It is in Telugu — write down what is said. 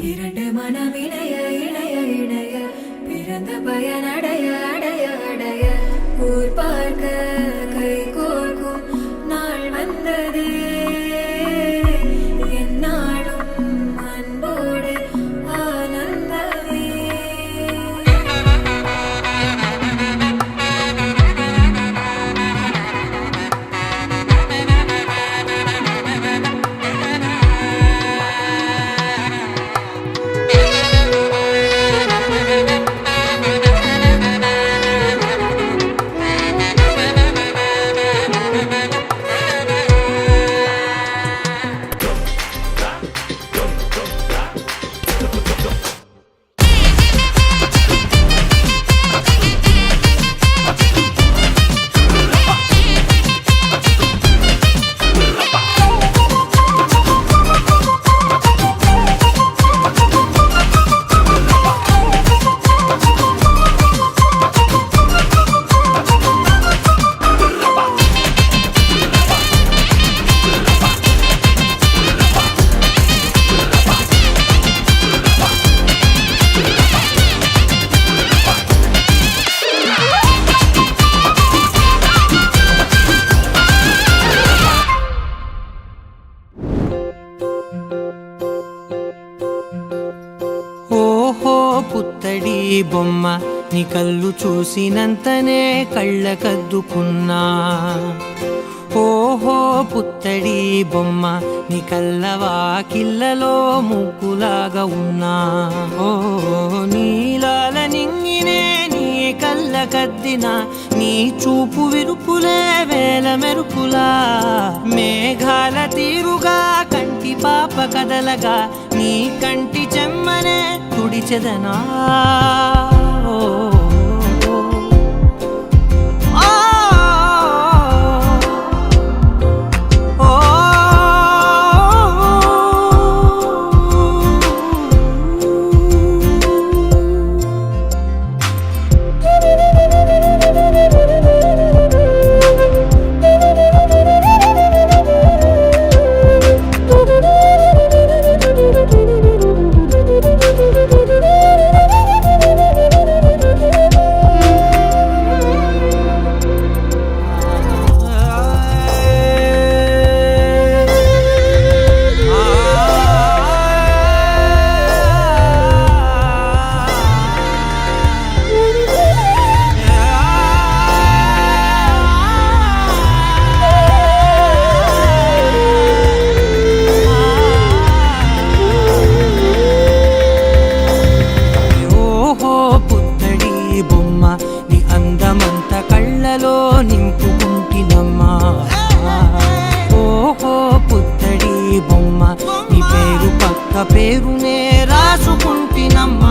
இரண்டு மனம் இணைய இணைய இணைய பிறந்த பயன் அடைய அடைய அடைய ஊர் பார்க்க கை கோர்க்கும் நாள் வந்ததே என்னாலும் அன்போடு ஆனந்தமே. పుత్తడి బొమ్మ నీ కళ్ళు చూసినంతనే కళ్ళకద్దుకున్నా. ఓహో పుత్తడి బొమ్మ నీ కళ్ళవాకిళ్ళలో ముగ్గులాగా ఉన్నా. ఓ నీలాల నింగినే నీ కళ్ళకద్దిన నీ చూపు విరుపులే వేల మెరుపులా. మేఘాల తీరుగా కంటి పాప కదలగా నీ కంటి చెమ్మనే తుడిచెదనా. నీ అందమంత కళ్ళలో నింపుకుంటినమ్మా. ఓహో పుత్తడి బొమ్మ నీ పేరు పక్క పేరునే రాసుకుంటినమ్మా.